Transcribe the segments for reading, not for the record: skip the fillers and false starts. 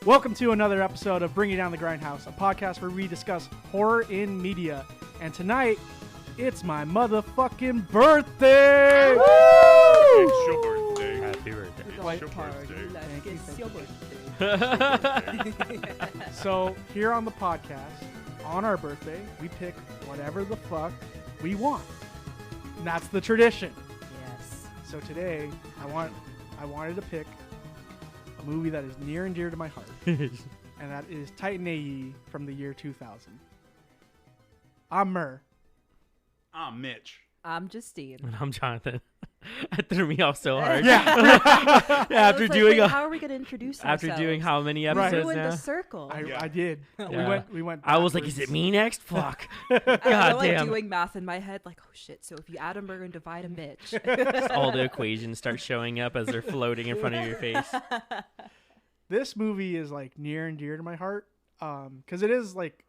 Welcome to another episode of Bringing Down the Grindhouse, a podcast where we discuss horror in media. And tonight, it's my motherfucking birthday! Woo! It's your birthday. Happy birthday. It's your birthday. It's your birthday. So, here on the podcast, on our birthday, we pick whatever the fuck we want. And that's the tradition. Yes. So today, I wanted to pick a movie that is near and dear to my heart. And that is Titan AE from the year 2000. I'm Mur. I'm Mitch. I'm Justine. And I'm Jonathan. That threw me off so hard. Yeah. After doing how are we gonna introduce after ourselves? doing how many We episdes ruined now? the circle. I did. Yeah. We went I was like, is backwards. it me next? Fuck. I God was like damn. doing math in my head, like, oh shit. So if you add a Mur and divide a Mitch, All the equations start showing up as they're floating in front of your face. This movie is like near and dear to my heart because it is like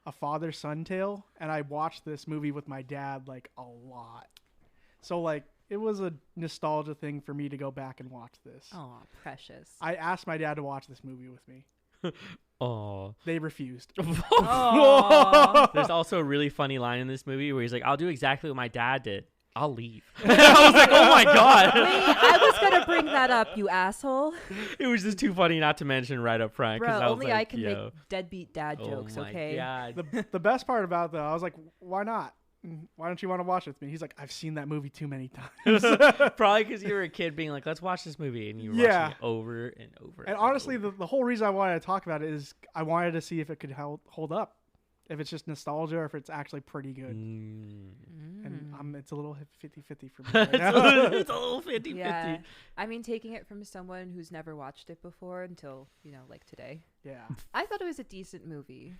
a father-son tale, and I watched this movie with my dad like a lot. So like it was a nostalgia thing for me to go back and watch this. oh, precious. I asked my dad to watch this movie with me. Oh. They refused. Aw. There's also a really funny line in this movie where he's like, I'll do exactly what my dad did. I'll leave. I was like, oh my God. Wait, I was gonna bring that up, you asshole. It was just too funny not to mention right up front. Bro, I was only like, I can yo. make deadbeat dad jokes, Oh my okay? God. The best part about it, though, I was like, why not? Why don't you want to watch it with me? He's like, I've seen that movie too many times. Probably because you were a kid being like, let's watch this movie. And you were Yeah. watching it over and over. And honestly, over. the whole reason I wanted to talk about it is I wanted to see if it could hold up. If it's just nostalgia or if it's actually pretty good. And it's a little 50-50 for me right now. It's a little 50-50. Yeah, I mean, taking it from someone who's never watched it before until, like today. Yeah. I thought it was a decent movie.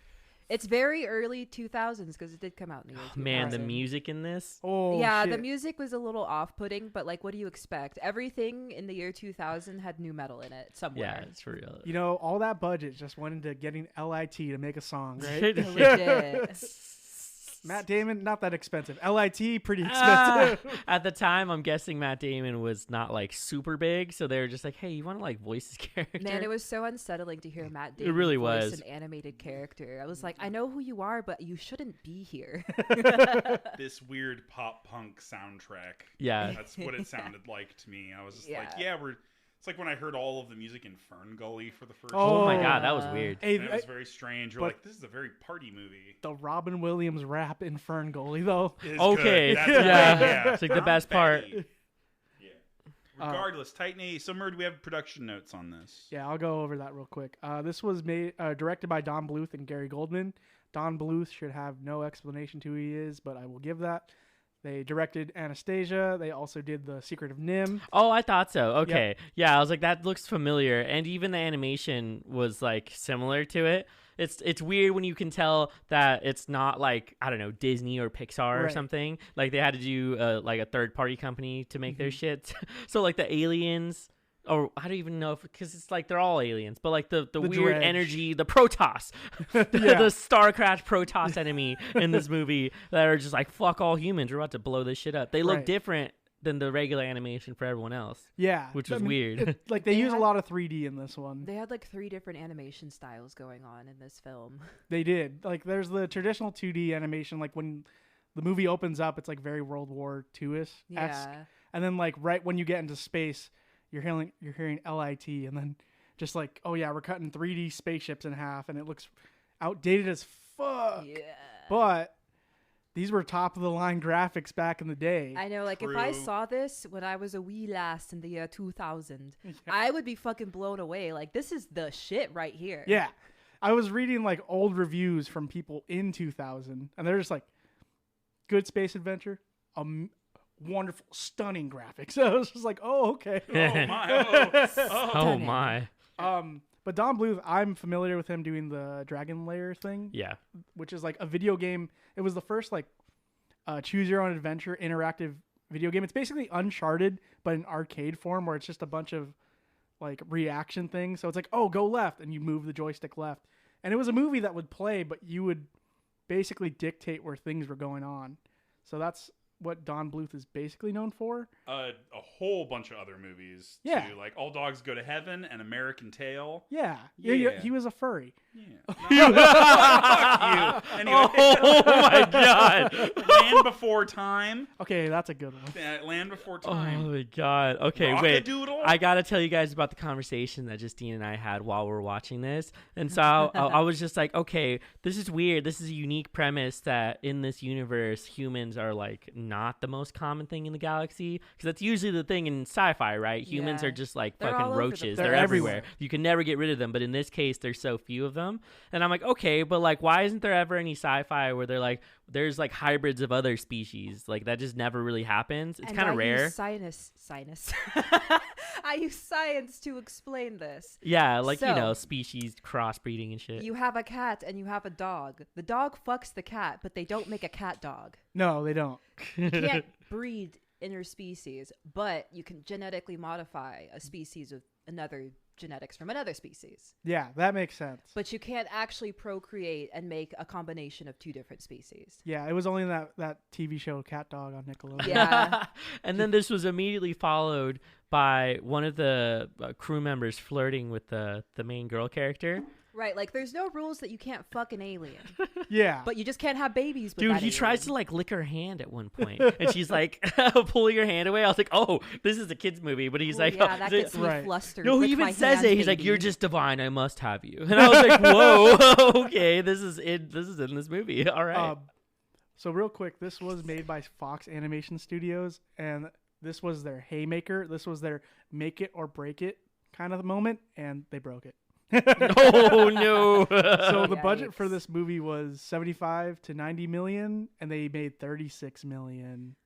It's very early 2000s because it did come out in the year 2000. Man, the music in this. Oh, yeah, shit. the music was a little off-putting, but like, what do you expect? Everything in the year 2000 had new metal in it somewhere. Yeah, it's for real. You know, all that budget just went into getting LIT to make a song, right? Legit. Matt Damon, not that expensive. LIT, pretty Ah, expensive. at the time, I'm guessing Matt Damon was not like super big, so they were just like, "Hey, you want to like voice this character?" Man, it was so unsettling to hear Matt Damon really voice was. an animated character. I was like, I know who you are, but you shouldn't be here. This weird pop punk soundtrack. Yeah. That's what it sounded like to me. I was just Yeah. like, it's like when I heard all of the music in Fern Gully for the first Oh my time. God, that was weird. Hey, And it was very strange. You're but- like, this is a very party movie. the Robin Williams rap in Fern Gully, though. It is Okay, good. That's yeah. great, yeah. It's like the I'm best part. Betty. Yeah. Regardless, Titan A. So, Mur, do we have production notes on this? Yeah, I'll go over that real quick. This was directed by Don Bluth and Gary Goldman. Don Bluth should have no explanation to who he is, but I will give that. They directed Anastasia. They also did The Secret of Nim. Oh, I thought so. Okay. Yeah, I was like, that looks familiar. And even the animation was like similar to it. It's weird when you can tell that it's not like, I don't know, Disney or Pixar or Right. something. Like they had to do like a third party company to make their shit. So like the aliens, or I don't even know if, because it's like they're all aliens, but like the weird dredge. energy, the Protoss, the Starcraft Protoss enemy in this movie that are just like, fuck all humans, we're about to blow this shit up. They look Right. different than the regular animation for everyone else. Yeah. Which was weird. Like, they They use a had- lot of 3D in this one. They had like 3 different animation styles going on in this film. They did. Like, there's the traditional 2D animation, like when the movie opens up, it's like very World War II-esque. Yeah. And then like right when you get into space, you're hearing LIT, and then just like, oh yeah, we're cutting 3D spaceships in half, and it looks outdated as fuck. Yeah. But these were top of the line graphics back in the day. I know, like, if I True. saw this when I was a wee lass in the year 2000, I would be fucking blown away. Like, this is the shit right here. Yeah. I was reading like old reviews from people in 2000, and they're just like, good space adventure, wonderful, stunning graphics. So I was just like, oh, okay. Oh, my. Oh Stunning. my. But Don Bluth, I'm familiar with him doing the Dragon Lair thing, Yeah. which is like a video game. It was the first like choose your own adventure interactive video game. It's basically Uncharted, but in arcade form, where it's just a bunch of like reaction things. So it's like, oh, go left, and you move the joystick left. And it was a movie that would play, but you would basically dictate where things were going on. So that's what Don Bluth is basically known for. A whole bunch of other movies. Yeah. Too, like All Dogs Go to Heaven and American Tail. Yeah. Yeah. He was a furry. Yeah. Fuck you. Anyway. Oh my god. Land Before Time. Okay, that's a good one. Land Before Oh Time. my god. Okay, wait. Rock-a-doodle. I gotta tell you guys about the conversation that Justine and I had while we were watching this. And so I was just like, okay, this is weird. This is a unique premise that in this universe, humans are like not the most common thing in the galaxy. Because that's usually the thing in sci-fi, right? Humans Yeah. are just like They're all fucking over the roaches. place. They're They're everywhere. everywhere. You can never get rid of them. But in this case, there's so few of them. And I'm like, okay, but like, why isn't there ever any sci-fi where they're like, there's like hybrids of other species? Like that just never really happens. It's kind of rare. I use science to explain this. Yeah, like, So- species crossbreeding and shit. You have a cat and you have a dog. The dog fucks the cat, but they don't make a cat dog. No, they don't. You can't breed interspecies, but you can genetically modify a species with another genetics from another species. Yeah, that makes sense. But you can't actually procreate and make a combination of two different species. Yeah, it was only that TV show Cat Dog on Nickelodeon. Yeah. And then this was immediately followed by one of the crew members flirting with the main girl character. Right, like there's no rules that you can't fuck an alien, Yeah. but you just can't have babies with Dude, that he tries to alien. like lick her hand at one point, and she's like pulling her hand away. I was like, oh, this is a kid's movie. But he's Well, like, yeah, oh, that is it- gets me Right. flustered. no, he Lick even my says hand, it. He's like, baby. you're just divine. I must have you. And I was like, whoa, okay, this is in this movie. All right. So real quick, this was made by Fox Animation Studios, and this was their haymaker. This was their make it or break it kind of moment, and they broke it. Oh no. So the budget for Yikes. this movie was 75 to 90 million, and they made 36 million.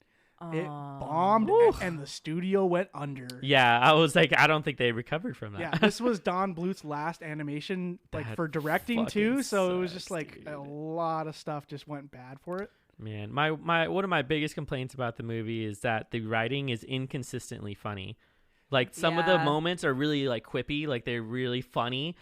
It bombed, and the studio went under. Yeah, I was like, I don't think they recovered from that. Yeah, this was Don Bluth's last animation, like That for directing fucking too. So it was just sucks, like a dude. lot of stuff just went bad for it. Man, my one of my biggest complaints about the movie is that the writing is inconsistently funny. Like some of the Yeah. moments are really like quippy, like they're really funny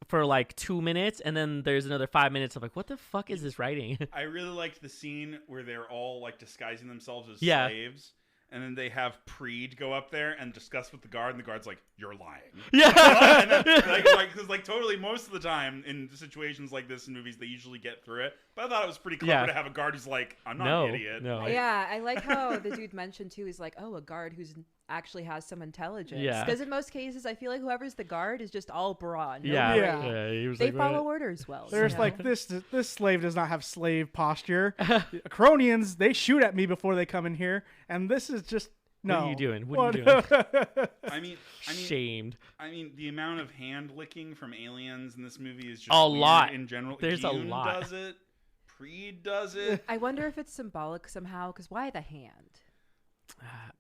for like 2 minutes, and then there's another 5 minutes of like, what the fuck is this writing? I really liked the scene where they're all like disguising themselves as Yeah. slaves, and then they have Preed go up there and discuss with the guard, and the guard's like, "You're lying." Yeah. And then, because totally most of the time in situations like this in movies, they usually get through it. But I thought it was pretty clever Yeah. to have a guard who's like, "I'm not No, an idiot." no. Like, Yeah, I like how the dude mentioned too. He's like, oh, a guard who's actually has some intelligence. Yeah. Because in most cases, I feel like whoever's the guard is just all brawn. No Yeah. brain. Yeah. He was They like, follow "What?" orders well. There's you like know? this slave does not have slave posture. Cronians, they shoot at me before they come in here, and this is just no. What are you doing? What are you doing? I mean, Shamed. the amount of hand licking from aliens in this movie is just A weird lot. in general. There's a Dune lot. does it. Preed does it. I wonder if it's symbolic somehow. Because why the hand?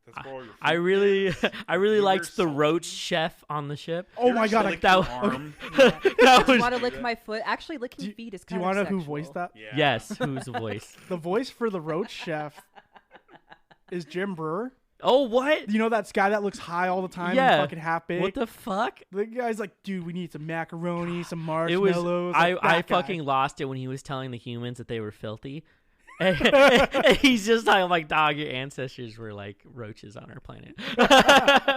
That's where all your I food really, is. I really You're liked the salty. roach chef on the ship. Oh my god! Lick that your was- arm. That You was want to lick my foot? Actually, licking feet is Do you kind of want to know who sexual. voiced that? Yeah. yes. Who's the voice? The voice for the roach chef is Jim Brewer. Oh, what? You know that guy that looks high all the time Yeah. and fucking half baked? What the fuck? The guy's like, dude, we need some macaroni, some It was. marshmallows. I like, that guy. fucking lost it when he was telling the humans that they were filthy. And he's just like, I'm like, dog, your ancestors were like roaches on our planet. What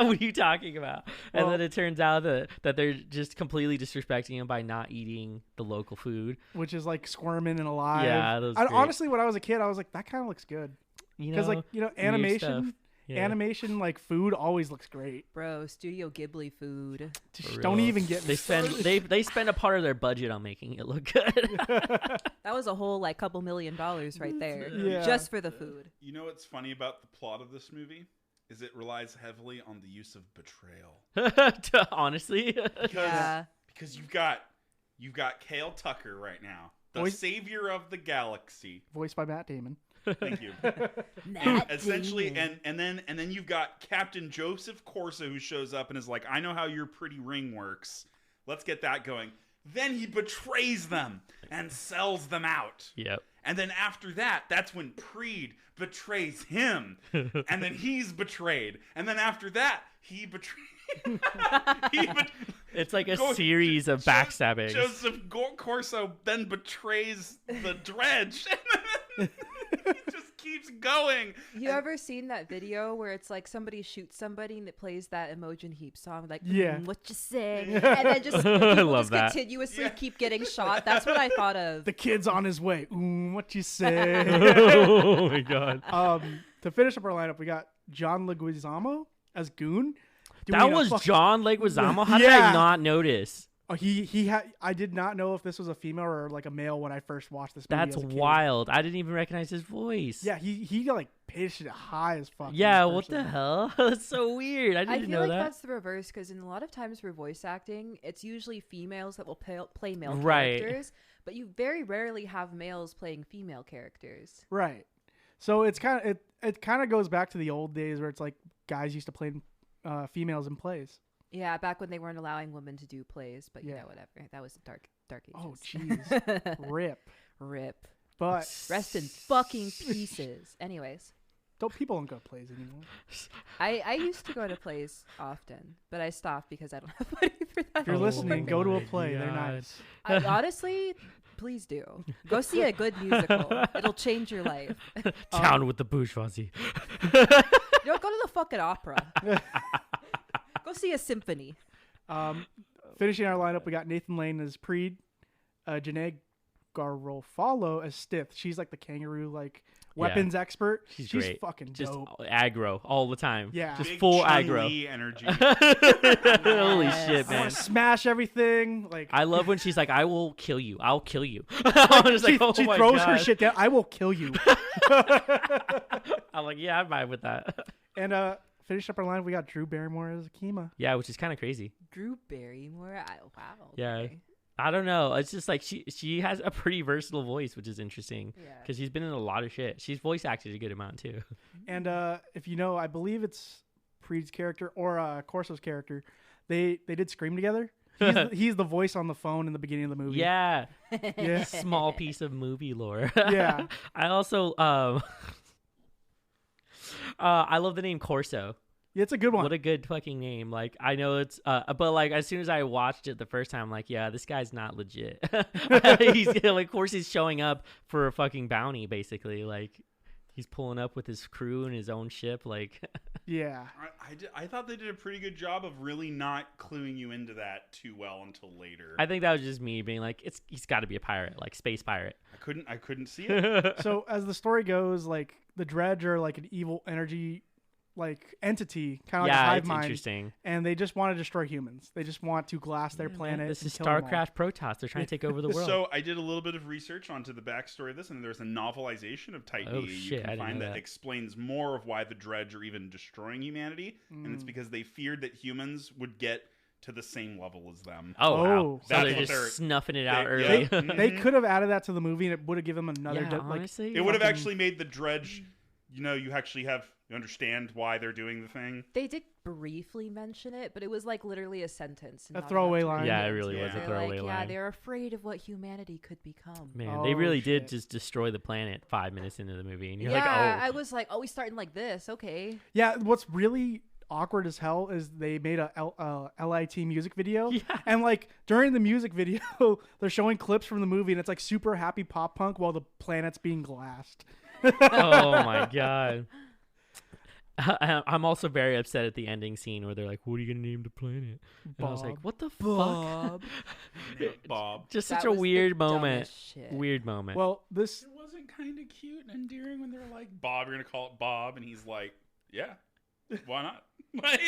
are you talking about? And Well- then it turns out that they're just completely disrespecting him by not eating the local food. which is like squirming and alive. Yeah, that was I, great. honestly, when I was a kid, I was like, that kind of looks good You because know, like weird animation, stuff. Yeah. animation like food always looks great. Bro, Studio Ghibli food. For Don't real. even get me They spend started. they spend a part of their budget on making it look good. That was a whole like couple $1 million right there. Yeah. Just for the food. You know what's funny about the plot of this movie? Is it relies heavily on the use of betrayal. Honestly. Because, Yeah. because you've got Cale Tucker right now, the Voice- savior of the galaxy. Voiced by Matt Damon. Thank you. Matt Essentially, Damon. and then you've got Captain Joseph Corsa who shows up and is like, I know how your pretty ring works. Let's get that going. Then he betrays them and sells them out. Yep. And then after that, that's when Preed betrays him. And then he's betrayed. And then after that, he betrays. It's like a series of backstabbing. Joseph Corso then betrays the dredge. And then he just keeps going. You ever seen that video where it's like somebody shoots somebody and it plays that Imogen Heap song, like, Yeah. what you say? And then just people love just that. continuously keep getting shot. That's what I thought of. The kid's on his way. What you say? Oh my god. To finish up our lineup, we got John Leguizamo as Goon. That was John Leguizamo? How did Yeah. I not notice? Oh, he had. I did not know if this was a female or like a male when I first watched this movie. That's as a kid. wild. I didn't even recognize his voice. Yeah, he like pitched it high as fuck. in Yeah, this what the person. hell? That's so weird. I I didn't feel know like that. that's the reverse because in a lot of times for voice acting, it's usually females that will play male Right. characters, but you very rarely have males playing female characters. Right. So it's kind of it kind of goes back to the old days where it's like guys used to play females in plays. Yeah, back when they weren't allowing women to do plays, but you Yeah. know, whatever. That was the dark ages. Oh jeez, rip. Rip. But Rest in fucking pieces. Anyways, people don't go to plays anymore. I used to go to plays often, but I stopped because I don't have money for that. If you're Oh listening, go to a my play. They're God. nice. I, honestly, please do. Go see a good musical. It'll change your life. Down with the bourgeoisie. Go to the fucking opera. Go see a symphony. Finishing our lineup, we got Nathan Lane as Preed, Janae Garofalo as Stith. She's like the kangaroo like weapons expert. She's She's great. fucking Just dope. aggro all the time. Yeah. Just Big full Chun-Li aggro. energy. Holy Yes. shit, I man. want to smash everything. Like I love when she's like, I will kill you. I'll kill you. I'm just she, like, oh she my throws her God. shit down. I will kill you. I'm like, yeah, I'm fine with that. And finish up our line. We got Drew Barrymore as Akima. Yeah, which is kind of crazy. Drew Barrymore. Wow. Yeah. okay. I don't know. It's just like she has a pretty versatile voice, which is interesting Yeah. because she's been in a lot of shit. She's voice acted a good amount too. And if you know, I believe it's Preed's character or Corso's character. They did Scream together. He's the voice on the phone in the beginning of the movie. Yeah, Yeah. small piece of movie lore. Yeah. I also I love the name Corso. Yeah, it's a good one. What a good fucking name. Like, I know it's, but like, as soon as I watched it the first time, I'm like, yeah, this guy's not legit. He's, like, of course, he's showing up for a fucking bounty, basically. Like, he's pulling up with his crew and his own ship. Like, Yeah. I thought they did a pretty good job of really not cluing you into that too well until later. I think that was just me being like, he's got to be a pirate, like space pirate. I couldn't see it. So as the story goes, like the Dredge are like an evil energy like entity, kind of like a Yeah, hive it's mind, interesting. and they just want to destroy humans. They just want to glass their planet. This and is kill them all. StarCraft Protoss. They're trying to take over the world. So I did a little bit of research onto the backstory of this, and there's a novelization of Type Oh, B shit, you I can didn't find know that that. explains more of why the Dredge are even destroying humanity, and it's because they feared that humans would get to the same level as them. oh, wow. Oh. So That's they're what just they're- snuffing it out they- early. yeah. They Mhm. could have added that to the movie, and it would have given them another. Yeah, like honestly. It would have fucking- actually made the Dredge, you actually you understand why they're doing the thing. They did briefly mention it, but it was like literally a sentence. and A not throwaway enough to line. Yeah, read it into. really was a They're throwaway like, Yeah, line. they're afraid of what humanity could become. Man, Oh, they really did shit. just destroy the planet 5 minutes into the movie. And you're Yeah, I like, was like, we starting like this, okay. Yeah, what's really awkward as hell is they made a LIT music video, Yeah. and like during the music video, they're showing clips from the movie, and it's like super happy pop punk while the planet's being glassed. oh my God. I'm also very upset at the ending scene where they're like, what are you going to name the planet? And I was like, Bob. what the fuck? Bob. Bob. Just That such a was the weird moment. dumbest shit. Weird moment. Well, this It wasn't kind of cute and endearing when they're like, Bob, you're going to call it Bob. And he's like, yeah, why not? Like,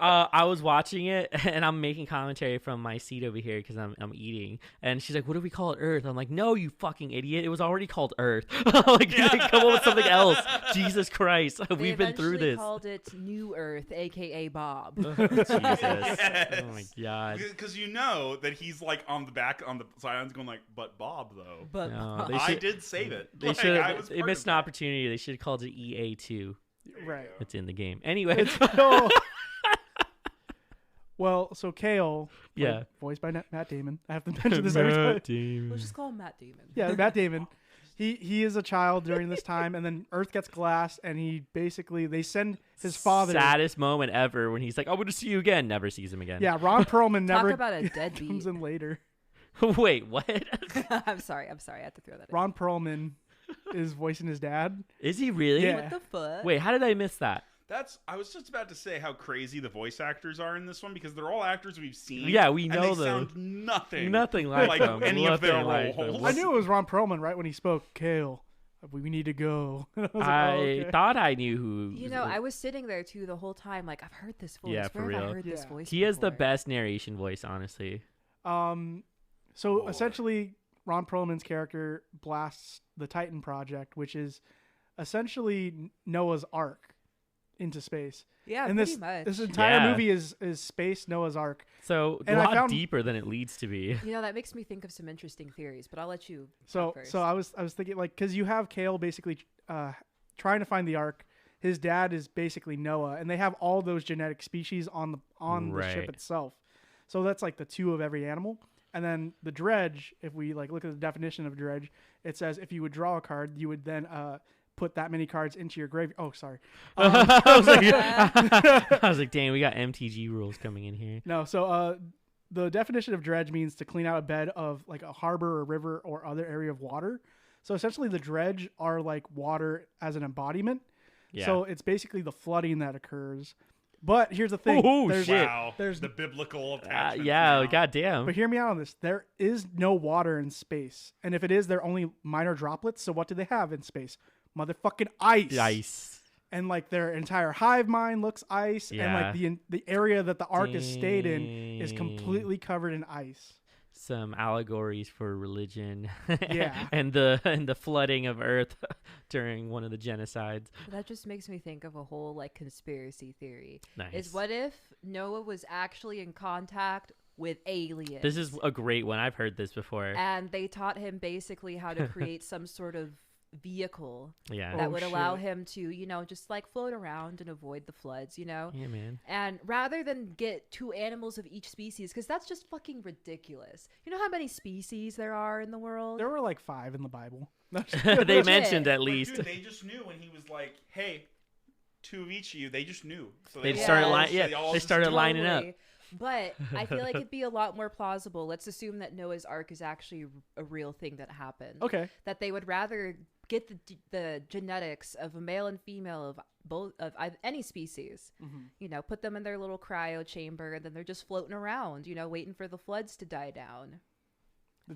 I was watching it and I'm making commentary from my seat over here because I'm eating. And she's like, what do we call it? Earth? I'm like, no, you fucking idiot. It was already called Earth. Like, come up with something else. Jesus Christ. They We've been through eventually this. called it New Earth, aka Bob. Jesus. Yes. Oh my God. because you know that he's like on the sidelines going like, but Bob though. But No, they I should- did save it. They Like, should I was they part missed of an that. opportunity. They should have called it EA2. right. It's in the game. Anyway. Oh. Well, so Kale, Yeah. voiced by Matt Damon. I have to mention this every time. let's just call him Matt Damon. Yeah, Matt Damon. He is a child during this time, and then Earth gets glassed, and they send his father. Saddest moment ever when he's like, I'm going to see you again. Never sees him again. Yeah, Ron Perlman never Talk about a deadbeat. comes in later. Wait, what? I'm sorry. I had to throw that in. Ron Perlman is voicing his dad. Is he really? Yeah. What the fuck? Wait, how did I miss that? I was just about to say how crazy the voice actors are in this one because they're all actors we've seen. Yeah, we and know they them. sound nothing Like them. any of their Nothing like roles. them. I knew it was Ron Perlman right when he spoke. Kale, we need to go. I was like, I oh, okay. thought I knew who. You know, I was sitting there too the whole time, like I've heard this voice. Yeah, for Where have I real. heard this Yeah. voice? He has the before? best narration voice, honestly. So Lord. essentially, Ron Perlman's character blasts the Titan project, which is essentially Noah's Ark into space. Yeah, And pretty much. this entire Yeah. movie is space Noah's Ark. So And a I lot found- deeper than it leads to be. You know, that makes me think of some interesting theories, but I'll let you So talk first. so I was thinking like because you have Kale basically trying to find the Ark. His dad is basically Noah, and they have all those genetic species on the ship Right. itself. So that's like the two of every animal. And then the dredge, if we like look at the definition of dredge, it says if you would draw a card, you would then put that many cards into your grave. Oh, sorry. I was like, dang, we got MTG rules coming in here. No, so the definition of dredge means to clean out a bed of like a harbor or river or other area of water. So essentially the dredge are like water as an embodiment. Yeah. So it's basically the flooding that occurs. But here's the thing. Oh, there's, shit. Wow, There's the biblical attachment. Yeah, goddamn. But hear me out on this. There is no water in space. And if it is, they're only minor droplets. So what do they have in space? Motherfucking ice. Ice. And like their entire hive mind looks ice. And like the area that the ark is stayed in is Dang. completely covered in ice. Some allegories for religion. Yeah. and the flooding of Earth during one of the genocides. that just makes me think of a whole like conspiracy theory. Nice. Is what if Noah was actually in contact with aliens? This is a great one. I've heard this before. and they taught him basically how to create some sort of vehicle Yeah. that Oh, would allow shit. him to, you know, just like float around and avoid the floods, you know? Yeah, man. And rather than get 2 animals of each species, because that's just fucking ridiculous. You know how many species there are in the world? There were like 5 in the Bible. They Legit. mentioned at Like, least. dude, they just knew when he was like, "Hey, 2 of each of you." They just knew. So They all- started all they just started knew. lining up. Totally. But I feel like it'd be a lot more plausible. Let's assume that Noah's Ark is actually a real thing that happened. Okay. That they would rather get the genetics of a male and female of both of any species, you know, put them in their little cryo chamber, and then they're just floating around, you know, waiting for the floods to die down.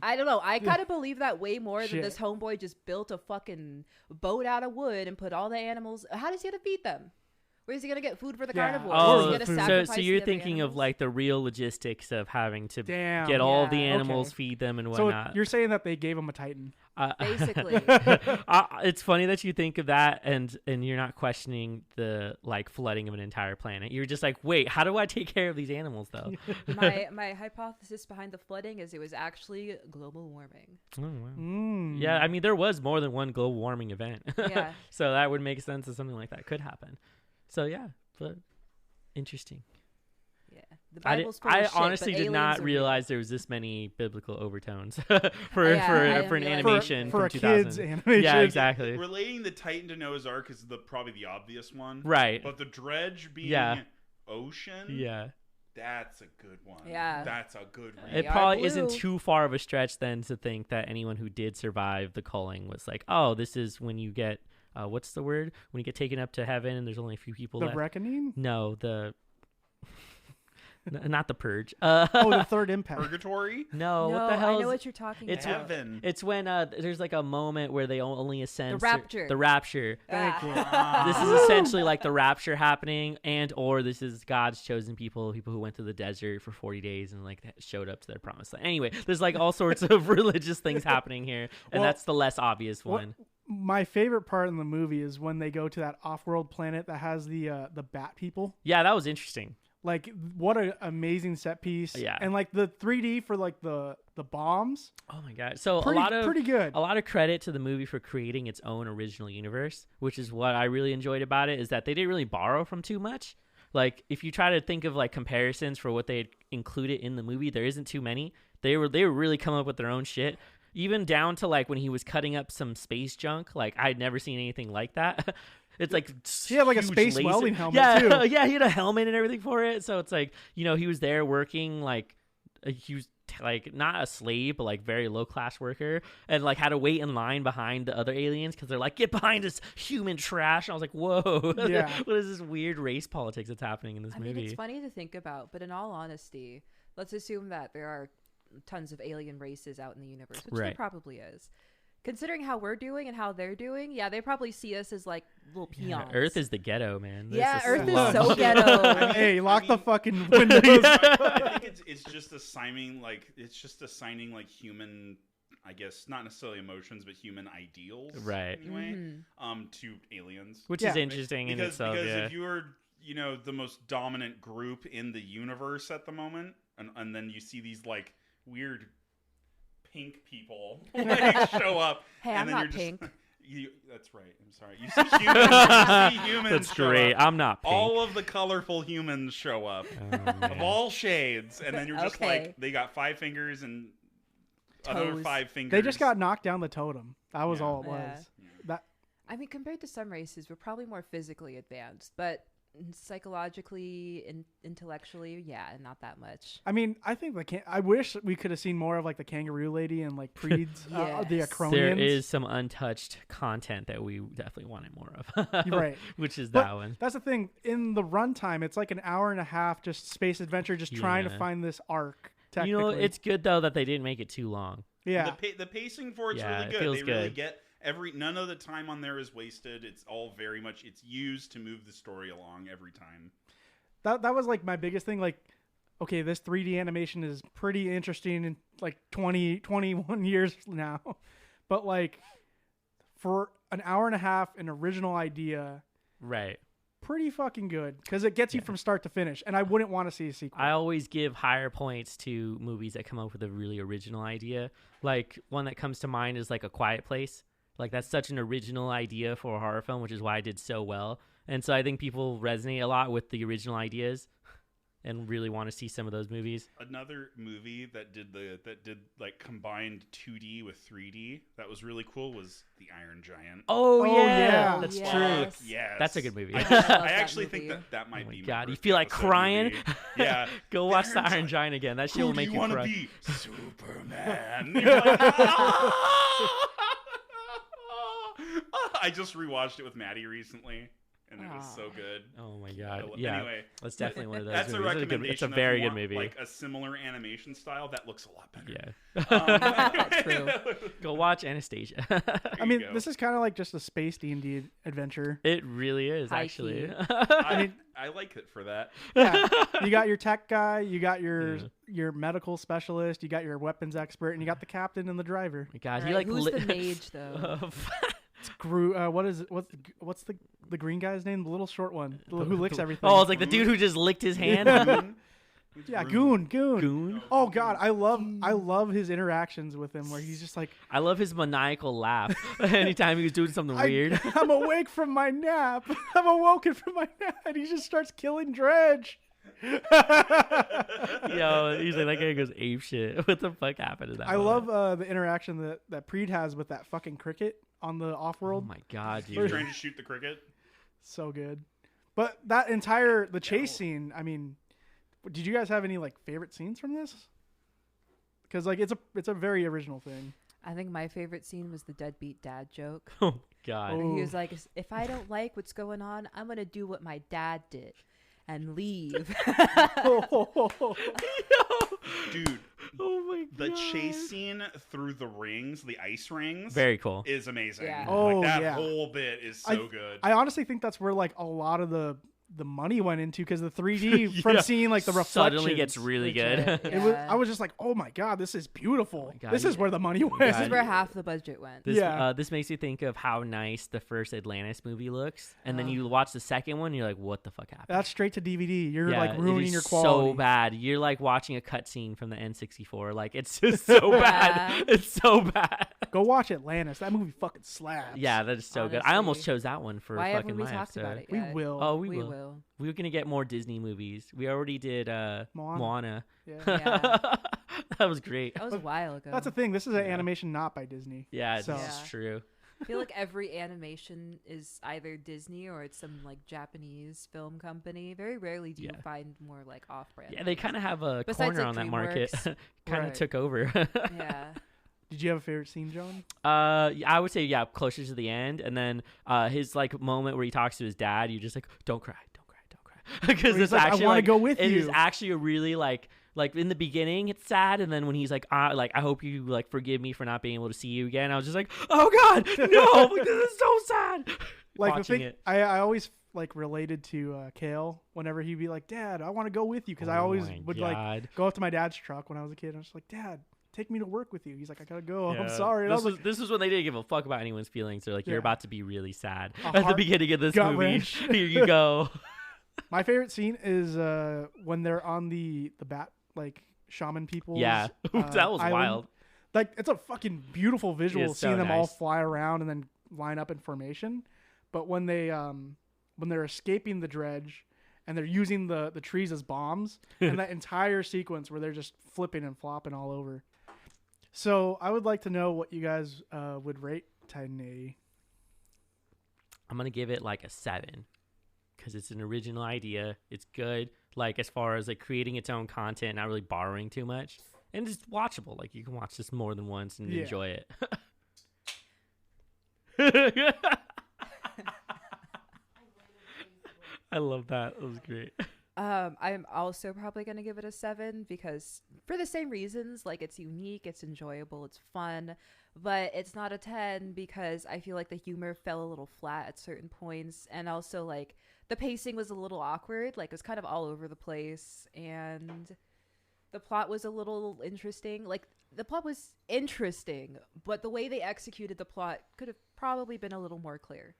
I don't know. I kind of believe that way more than Shit. this homeboy just built a fucking boat out of wood and put all the animals. How does he have to feed them? Where is he gonna get food for the Yeah. carnivores? Oh, is he gonna so- sacrifice so you're the other thinking of animals? like the real logistics of having to Damn. get all the Yeah. animals, Okay. feed them, and So whatnot. you're saying that they gave him a Titan. Basically. It's funny that you think of that, and you're not questioning the like flooding of an entire planet. You're just like, wait, how do I take care of these animals though? my hypothesis behind the flooding is it was actually global warming. Oh, wow. Mm. Yeah, I mean, there was more than one global warming event. Yeah. So that would make sense that something like that could happen. So yeah, but interesting. Yeah. The Bible's full of I shit, honestly but did aliens not are realize there was this many biblical overtones for Yeah, I for didn't an realize animation for from a 2000. kid's animation. Yeah, exactly. Relating the Titan to Noah's Ark is probably the obvious one, Right. But the dredge being Yeah. ocean, Yeah. that's a good one. Yeah. That's a good read. It They are probably isn't blue. too far of a stretch then to think that anyone who did survive the culling was like, oh, this is when you get what's the word? When you get taken up to heaven and there's only a few people The left. Reckoning? No, not the purge. Oh, the third impact. Purgatory, No, No, what the hell? I know is- what you're talking It's about. heaven. It's when there's like a moment where they only ascend. The rapture. The rapture. Thank you. This is essentially like the rapture happening, or this is God's chosen people who went to the desert for 40 days and like showed up to their promised land. Anyway, there's like all sorts of religious things happening here, and Well, that's the less obvious What- one. My favorite part in the movie is when they go to that off-world planet that has the bat people. Yeah, that was interesting. Like, what an amazing set piece. Yeah. And like the 3D for like the bombs. Oh my god! So Pretty, pretty good. a lot of credit to the movie for creating its own original universe, which is what I really enjoyed about it. Is that they didn't really borrow from too much. Like, if you try to think of like comparisons for what they had included in the movie, there isn't too many. They were really coming up with their own shit. Even down to like when he was cutting up some space junk, like I'd never seen anything like that. It's like He had like a huge space laser- welding helmet yeah, too. yeah, he had a helmet and everything for it. So it's like, you know, he was there working like he was like not a slave, but like very low class worker, and like had to wait in line behind the other aliens because they're like, get behind this human trash. And I was like, whoa, Yeah. what is this weird race politics that's happening in this I movie? mean, it's funny to think about, but in all honesty, let's assume that there are tons of alien races out in the universe, which there Right. probably is. Considering how we're doing and how they're doing, yeah, they probably see us as like little peons. Yeah, Earth is the ghetto, man. This Yeah, Earth is sludge. so ghetto. Hey, lock the mean- fucking windows. I think it's just assigning like human, I guess not necessarily emotions, but human ideals, Right. Anyway, Mhm. to aliens, Which Yeah. is interesting in because itself. Yeah. if you're the most dominant group in the universe at the moment, and then you see these like weird pink people like show up, Hey, and I'm then not you're just, pink. That's right. I'm sorry. You see humans. That's show great. up. I'm not pink. All of the colorful humans show up Oh, of man. all shades, and then you're just Okay. like, they got 5 fingers and another Toes. 5 fingers. They just got knocked down the totem. That was Yeah. all it Yeah. was. That I mean, compared to some races, we're probably more physically advanced, but psychologically and intellectually, yeah, not that much. I mean, I think I wish we could have seen more of like the kangaroo lady and like Preed's the Yes. Acronians. There is some untouched content that we definitely wanted more of. You're right. Which is But that one. That's the thing. In the runtime, it's like an hour and a half, just space adventure, just trying to Yeah. find this arc. You Technically, know, it's good though that they didn't make it too long. yeah. The pacing for it's Yeah, really it good. feels They really good. get none of the time on there is wasted. It's all very much it's used to move the story along every time. That was like my biggest thing. Like, okay, this 3D animation is pretty interesting in like 21 years now, but like for an hour and a half, an original idea, Right. pretty fucking good because it gets you from start to finish. And I wouldn't want to see a sequel. I always give higher points to movies that come up with a really original idea. Like one that comes to mind is like A Quiet Place. Like that's such an original idea for a horror film, which is why it did so well. And so I think people resonate a lot with the original ideas and really want to see some of those movies. Another movie that did like combined 2D with 3D that was really cool was The Iron Giant. Oh, yeah. That's Yes. true. Yes. That's a good movie. I, I just- love I that actually think movie. that might Oh my be my God, you birthday feel like episode crying? movie. Yeah. Go watch The Iron Giant again. That shit Who will do make you you want to cry. be? Superman. You're like, "Ah!" I just rewatched it with Maddie recently, and it was so good. Oh my God. But Yeah. Anyway, That's definitely one of those that's a movies. recommendation. It's a if very you good want, movie. Like a similar animation style that looks a lot better. Yeah. True. Go watch Anastasia. I mean, this is kind of like just a space D&D adventure. It really is, High actually. key. I like it for that. Yeah, you got your tech guy, you got your Yeah. your medical specialist, you got your weapons expert, and you got the captain and the driver. My God, All he right, like who's the mage though? What is it? What's the green guy's name? The little short one, who licks everything. Oh, it's like the dude who just licked his hand. Yeah, Goon. Goon. Oh God, I love his interactions with him, where he's just like, I love his maniacal laugh anytime he was doing something weird. I'm awake from my nap. I'm awoken from my nap, and he just starts killing Dredge. Yo, he's like, that guy goes ape shit. What the fuck happened to that? I moment? love the interaction that Preed has with that fucking cricket on the Oh off-world. my God, He's dude. trying to shoot the cricket. So good. But that the chase scene, I mean, did you guys have any like favorite scenes from this? Because like it's a very original thing. I think my favorite scene was the deadbeat dad joke. Oh God. Oh. He was like, "If I don't like what's going on, I'm gonna do what my dad did and leave." Dude, Oh my God. the chase scene through the rings, the ice rings, Very cool. is amazing. Yeah. Oh, Like, that yeah. whole bit is so good. I honestly think that's where like a lot of the money went into, because the 3D from Yeah. seeing like the reflections Suddenly gets really good. Legit. It was. Yeah. I was just like, oh my God, this is beautiful. Oh my God, this is yeah. where the money went. This God. is where half the budget went. This, Yeah. this makes you think of how nice the first Atlantis movie looks, and then Oh. you watch the second one, and you're like, "What the fuck happened?" That's straight to DVD. You're Yeah, like it ruining is your quality. so bad. You're like watching a cutscene from the N64. Like it's just so bad. It's so bad. Go watch Atlantis. That movie fucking slaps. Yeah, that is so good. I almost Honestly. chose that one for Why fucking haven't we my talked episode. about it we yet? will. Oh, we We will. will. We're gonna get more Disney movies. We already did Moana. Yeah. Yeah. That was great. That was a while ago. That's the thing. This is an Yeah. animation not by Disney. Yeah, So- this is true. I feel like every animation is either Disney or it's some like Japanese film company. Very rarely do you find more like off-brand. Yeah, they kind of have a Besides, corner like, on that market. DreamWorks. Kind of Right. took over. Yeah. Did you have a favorite scene, John? I would say closer to the end, and then his like moment where he talks to his dad. You're just like, don't cry, because Where he's it's like, "I actually wanna like, go with it you." is actually a really like in the beginning it's sad, and then when he's like I hope you like forgive me for not being able to see you again. I was just like, oh god, no, this is so sad. Like the Watching thing, it. I always like related to Kale whenever he'd be like, "Dad, I want to go with you," because I always my would God. like go up to my dad's truck when I was a kid. And I was like, "Dad, take me to work with you." He's like, "I gotta go. I'm Yeah. sorry." And I This was was like, this was when they didn't give a fuck about anyone's feelings. They're like, you're Yeah. about to be really sad A at the heart beginning of this gut movie. wrench. Here you go. my favorite scene is when they're on the bat like shaman people. Yeah, that was wild. Like it's a fucking beautiful visual It's so seeing them all nice. fly around and then line up in formation. But when they're escaping the dredge and they're using the trees as bombs and that entire sequence where they're just flipping and flopping all over. So I would like to know what you guys would rate Titan A. I'm gonna give it like a 7 because it's an original idea. It's good, like as far as like creating its own content, not really borrowing too much, and it's watchable. Like you can watch this more than once and Yeah. enjoy it. I love that. That was great. I'm also probably going to give it a 7 because for the same reasons, like it's unique, it's enjoyable, it's fun, but it's not a 10 because I feel like the humor fell a little flat at certain points, and also like the pacing was a little awkward, like it was kind of all over the place, and the plot was a little interesting. Like the plot was interesting, but the way they executed the plot could have probably been a little more clear.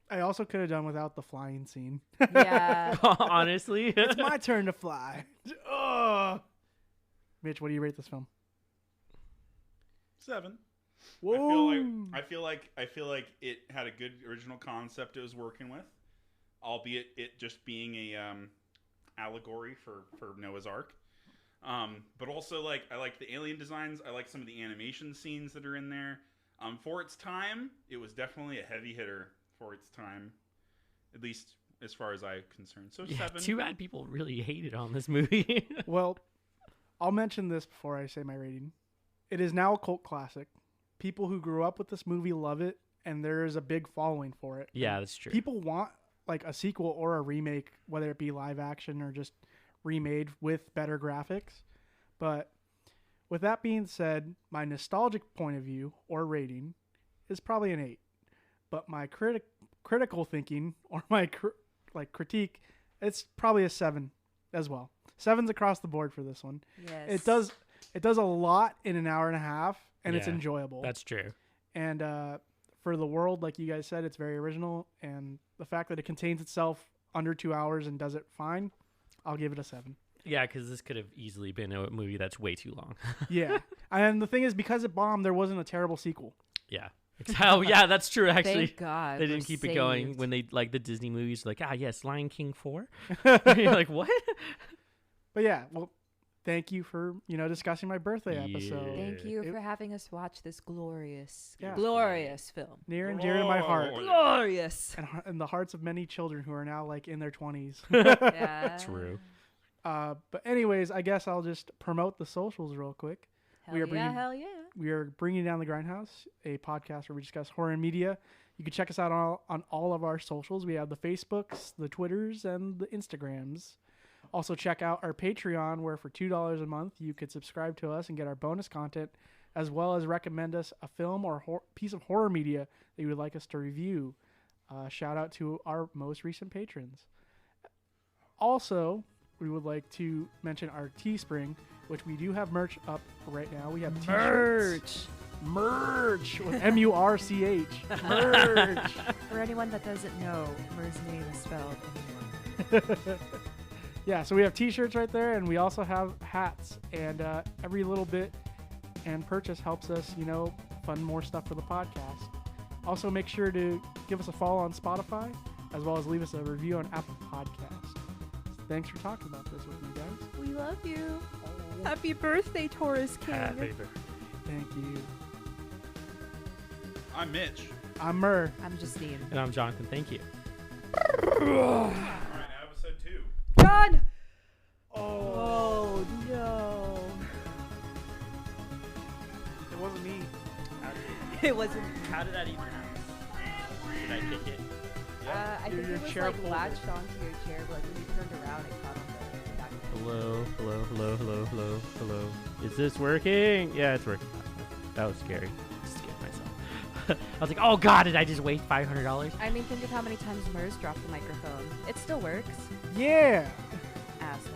I also could have done without the flying scene. Yeah. Honestly, It's my turn to fly. Ugh. Mitch, what do you rate this film? 7. Whoa. I feel like it had a good original concept it was working with, albeit it just being a allegory for Noah's Ark. But also like I like the alien designs. I like some of the animation scenes that are in there. For its time, it was definitely a heavy hitter for its time, at least as far as I'm concerned. So 7. Too bad people really hated on this movie. Well, I'll mention this before I say my rating. It is now a cult classic. People who grew up with this movie love it, and there is a big following for it. Yeah, that's true. People want like a sequel or a remake, whether it be live action or just remade with better graphics. But with that being said, my nostalgic point of view or rating is probably an 8. But my critical thinking or my critique, it's probably a 7 as well. 7's across the board for this one. Yes. It does a lot in an hour and a half, and it's Yeah, enjoyable. That's true. And for the world, like you guys said, it's very original, and the fact that it contains itself under 2 hours and does it fine, I'll give it a 7. Yeah, because this could have easily been a movie that's way too long. Yeah. And the thing is, because it bombed, there wasn't a terrible sequel. Yeah. Oh, yeah, that's true, actually. Thank God. They didn't we're keep it going saved. when they, like, the Disney movies, like, yes, Lion King 4. You're like, what? But yeah, well, thank you for, discussing my birthday episode. Thank you It- for having us watch this glorious, Yeah. glorious film. Near and dear to my heart. Oh, Glorious. And in the hearts of many children who are now, like, in their 20s. Yeah. True. But anyways, I guess I'll just promote the socials real quick. Hell We are yeah, bringing- hell yeah. We are bringing down the Grindhouse, a podcast where we discuss horror and media. You can check us out on all of our socials. We have the Facebooks, the Twitters, and the Instagrams. Also, check out our Patreon, where for $2 a month, you could subscribe to us and get our bonus content, as well as recommend us a film or piece of horror media that you would like us to review. Shout out to our most recent patrons. Also, we would like to mention our Teespring, which we do have merch up right now. We have t-shirts. Merch with M-U-R-C-H. Merch. For anyone that doesn't know, Mer's name is spelled Yeah, so we have t-shirts right there, and we also have hats. And every little bit and purchase helps us, fund more stuff for the podcast. Also, make sure to give us a follow on Spotify, as well as leave us a review on Apple Podcasts. Thanks for talking about this with me, guys. We love you. Happy birthday, Taurus King. Happy birthday. Thank you. I'm Mitch. I'm Murr. I'm Justine. And I'm Jonathan. Thank you. All right, now episode 2. John! Oh, Oh, no. it wasn't me. It wasn't. How did that even happen? Did I kick it? I think Your it was chair like pulled it. latched onto your chair, but like when you turned around, it caught on the back. Hello, hello, hello, hello, hello, hello. Is this working? Yeah, it's working. That was scary. I scared myself. I was like, oh god, did I just waste $500? I mean, think of how many times Murs dropped the microphone. It still works. Yeah. Asshole.